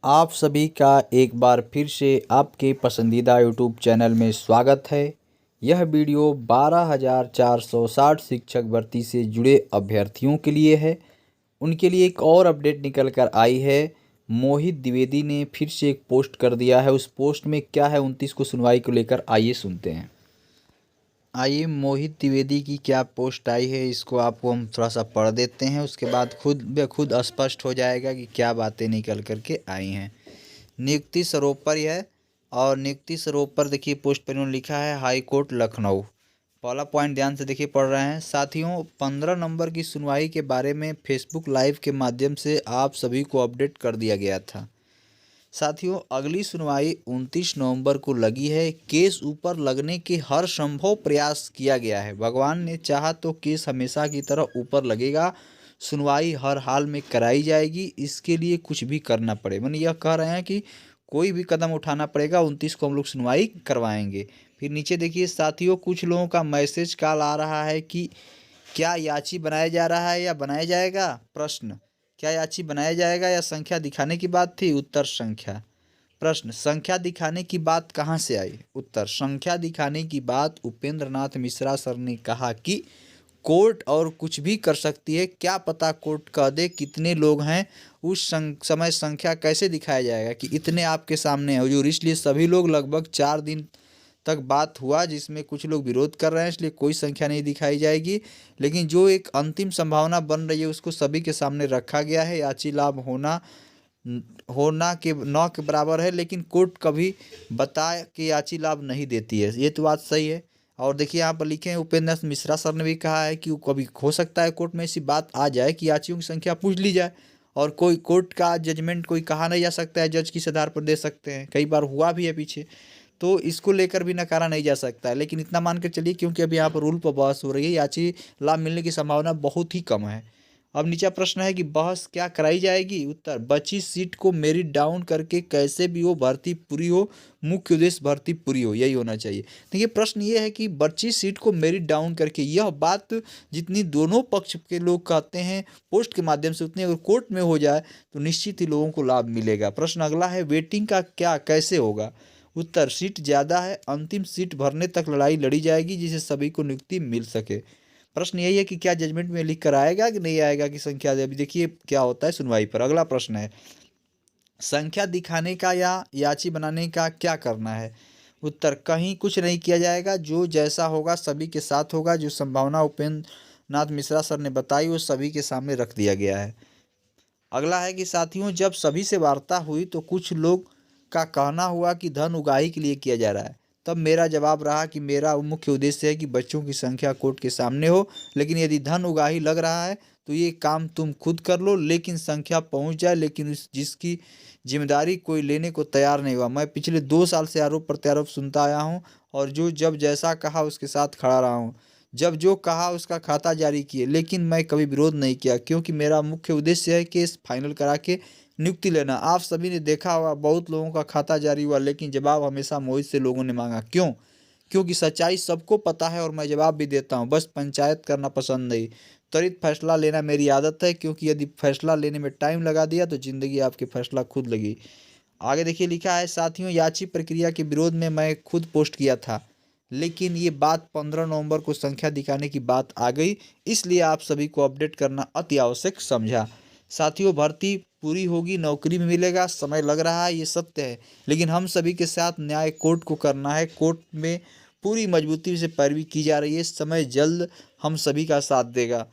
आप सभी का एक बार फिर से आपके पसंदीदा यूट्यूब चैनल में स्वागत है। यह वीडियो 12,460 शिक्षक भर्ती से जुड़े अभ्यर्थियों के लिए है। उनके लिए एक और अपडेट निकल कर आई है। मोहित द्विवेदी ने फिर से एक पोस्ट कर दिया है। उस पोस्ट में क्या है 29 को सुनवाई को लेकर, आइए सुनते हैं। आइए मोहित द्विवेदी की क्या पोस्ट आई है, इसको आपको हम थोड़ा सा पढ़ देते हैं। उसके बाद खुद ब खुद स्पष्ट हो जाएगा कि क्या बातें निकल कर के आई हैं। नियुक्ति स्वरूप पर है और नियुक्ति स्वरूप पर देखिए पोस्ट पर इन्होंने लिखा है हाई कोर्ट लखनऊ। पहला पॉइंट ध्यान से देखिए पढ़ रहे हैं। साथियों, 15 नंबर की सुनवाई के बारे में फेसबुक लाइव के माध्यम से आप सभी को अपडेट कर दिया गया था। साथियों, अगली सुनवाई 29 नवंबर को लगी है। केस ऊपर लगने के हर संभव प्रयास किया गया है। भगवान ने चाहा तो केस हमेशा की तरह ऊपर लगेगा। सुनवाई हर हाल में कराई जाएगी, इसके लिए कुछ भी करना पड़े। मैंने यह कह रहे हैं कि कोई भी कदम उठाना पड़ेगा, 29 को हम लोग सुनवाई करवाएंगे। फिर नीचे देखिए साथियों, कुछ लोगों का मैसेज कॉल आ रहा है कि क्या याची बनाया जा रहा है या बनाया जाएगा। प्रश्न, क्या याची बनाया जाएगा या संख्या दिखाने की बात थी। उत्तर संख्या। प्रश्न, संख्या दिखाने की बात कहाँ से आई। उत्तर, संख्या दिखाने की बात उपेंद्र नाथ मिश्रा सर ने कहा कि कोर्ट और कुछ भी कर सकती है, क्या पता कोर्ट कह दे कितने लोग हैं, उस समय संख्या कैसे दिखाया जाएगा कि इतने आपके सामने है हजूर। इसलिए सभी लोग लगभग 4 दिन तक बात हुआ, जिसमें कुछ लोग विरोध कर रहे हैं, इसलिए कोई संख्या नहीं दिखाई जाएगी। लेकिन जो एक अंतिम संभावना बन रही है उसको सभी के सामने रखा गया है। याची लाभ होना होना के न के बराबर है, लेकिन कोर्ट कभी बताए कि याची लाभ नहीं देती है, ये तो बात सही है। और देखिए यहाँ पर लिखे हैं उपेंद्र नाथ मिश्रा सर ने भी कहा है कि कभी हो सकता है कोर्ट में ऐसी बात आ जाए कि याचियों की संख्या पूछ ली जाए, और कोई कोर्ट का जजमेंट कोई कहा नहीं जा सकता है, जज किस आधार पर दे सकते हैं, कई बार हुआ भी है पीछे, तो इसको लेकर भी नकारा नहीं जा सकता है। लेकिन इतना मान कर चलिए, क्योंकि अभी यहाँ पर रूल पर बहस हो रही है, याची लाभ मिलने की संभावना बहुत ही कम है। अब नीचा प्रश्न है कि बहस क्या कराई जाएगी। उत्तर, बची सीट को मेरिट डाउन करके कैसे भी हो भर्ती पूरी हो, मुख्य उद्देश्य भर्ती पूरी हो, यही होना चाहिए। देखिए प्रश्न ये है कि बची सीट को मेरिट डाउन करके, यह बात जितनी दोनों पक्ष के लोग कहते हैं पोस्ट के माध्यम से, उतनी अगर कोर्ट में हो जाए तो निश्चित ही लोगों को लाभ मिलेगा। प्रश्न अगला है, वेटिंग का क्या कैसे होगा। उत्तर, सीट ज़्यादा है, अंतिम सीट भरने तक लड़ाई लड़ी जाएगी जिससे सभी को नियुक्ति मिल सके। प्रश्न यही है कि क्या जजमेंट में लिख कर आएगा कि नहीं आएगा कि संख्या दे। अभी देखिए क्या होता है सुनवाई पर। अगला प्रश्न है, संख्या दिखाने का या याची बनाने का क्या करना है। उत्तर, कहीं कुछ नहीं किया जाएगा, जो जैसा होगा सभी के साथ होगा। जो संभावना उपेंद्र नाथ मिश्रा सर ने बताई वो सभी के सामने रख दिया गया है। अगला है कि साथियों, जब सभी से वार्ता हुई तो कुछ लोग का कहना हुआ कि धन उगाही के लिए किया जा रहा है। तब मेरा जवाब रहा कि मेरा मुख्य उद्देश्य है कि बच्चों की संख्या कोर्ट के सामने हो, लेकिन यदि धन उगाही लग रहा है तो ये काम तुम खुद कर लो, लेकिन संख्या पहुंच जाए। लेकिन जिसकी जिम्मेदारी कोई लेने को तैयार नहीं हुआ। मैं पिछले 2 साल से आरोप प्रत्यारोप सुनता आया हूँ, और जो जब जैसा कहा उसके साथ खड़ा रहा हूँ, जब जो कहा उसका खाता जारी किए, लेकिन मैं कभी विरोध नहीं किया, क्योंकि मेरा मुख्य उद्देश्य है केस फाइनल करा के नियुक्ति लेना। आप सभी ने देखा होगा बहुत लोगों का खाता जारी हुआ, लेकिन जवाब हमेशा मोहित से लोगों ने मांगा। क्यों? क्योंकि सच्चाई सबको पता है और मैं जवाब भी देता हूँ। बस पंचायत करना पसंद नहीं, त्वरित फैसला लेना मेरी आदत है, क्योंकि यदि फैसला लेने में टाइम लगा दिया तो जिंदगी आपकी फैसला खुद लगी। आगे देखिए लिखा है, साथियों, याची प्रक्रिया के विरोध में मैं खुद पोस्ट किया था, लेकिन ये बात 15 नवंबर को संख्या दिखाने की बात आ गई, इसलिए आप सभी को अपडेट करना अति आवश्यक समझा। साथियों, भर्ती पूरी होगी, नौकरी भी मिलेगा, समय लग रहा है, ये सत्य है, लेकिन हम सभी के साथ न्याय कोर्ट को करना है। कोर्ट में पूरी मजबूती से पैरवी की जा रही है, समय जल्द हम सभी का साथ देगा।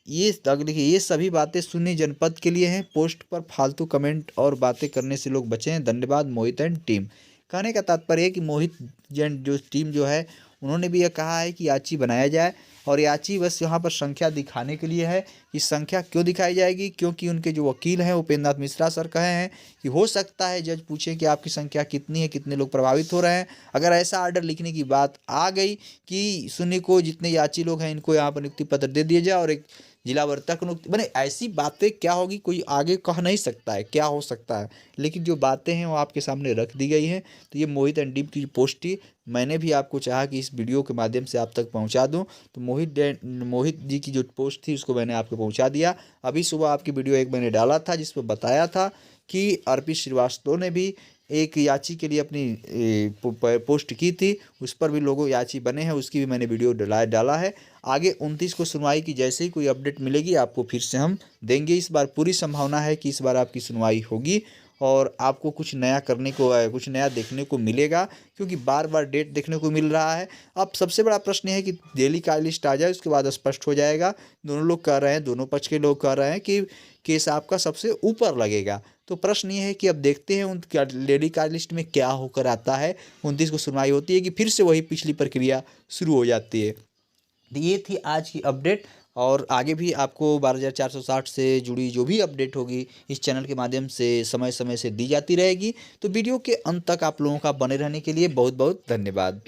ये देखिए, ये सभी बातें सुन्नी जनपद के लिए हैं। पोस्ट पर फालतू कमेंट और बातें करने से लोग बचें। धन्यवाद मोहित एंड टीम। कहने का तात्पर्य है कि मोहित जैन जो टीम जो है, उन्होंने भी यह कहा है कि याची बनाया जाए, और याची बस यहाँ पर संख्या दिखाने के लिए है। कि संख्या क्यों दिखाई जाएगी, क्योंकि उनके जो वकील हैं उपेंद्र नाथ मिश्रा सर कहे हैं कि हो सकता है जज पूछें कि आपकी संख्या कितनी है, कितने लोग प्रभावित हो रहे हैं। अगर ऐसा आर्डर लिखने की बात आ गई कि सुन्नी को जितने याची लोग हैं इनको यहाँ पर नियुक्ति पत्र दे दिया जाए और एक जिला वर्तक नियुक्ति बने, ऐसी बातें क्या होगी कोई आगे कह नहीं सकता है, क्या हो सकता है। लेकिन जो बातें हैं वो आपके सामने रख दी गई हैं। तो ये मोहित एंड टीम की पोस्ट थी, मैंने भी आपको चाहा कि इस वीडियो के माध्यम से आप तक पहुंचा दूं। तो मोहित जी की जो पोस्ट थी उसको मैंने आपको पहुंचा दिया। अभी सुबह आपकी वीडियो एक मैंने डाला था जिस पर बताया था कि अर्पित श्रीवास्तव ने भी एक याची के लिए अपनी पोस्ट की थी, उस पर भी लोगों याची बने हैं, उसकी भी मैंने वीडियो डाला है। आगे 29 को सुनवाई की जैसे ही कोई अपडेट मिलेगी आपको फिर से हम देंगे। इस बार पूरी संभावना है कि इस बार आपकी सुनवाई होगी और आपको कुछ नया करने को, कुछ नया देखने को मिलेगा, क्योंकि बार बार डेट देखने को मिल रहा है। अब सबसे बड़ा प्रश्न है कि दिल्ली का लिस्ट आ जाए, उसके बाद स्पष्ट हो जाएगा। दोनों लोग कह रहे हैं, दोनों पक्ष के लोग कह रहे हैं कि केस आपका सबसे ऊपर लगेगा। तो प्रश्न ये है कि अब देखते हैं उन दिल्ली का लिस्ट में क्या होकर आता है। 29 को सुनवाई होती है कि फिर से वही पिछली प्रक्रिया शुरू हो जाती है। तो ये थी आज की अपडेट, और आगे भी आपको 12,460 से जुड़ी जो भी अपडेट होगी इस चैनल के माध्यम से समय समय से दी जाती रहेगी। तो वीडियो के अंत तक आप लोगों का बने रहने के लिए बहुत बहुत धन्यवाद।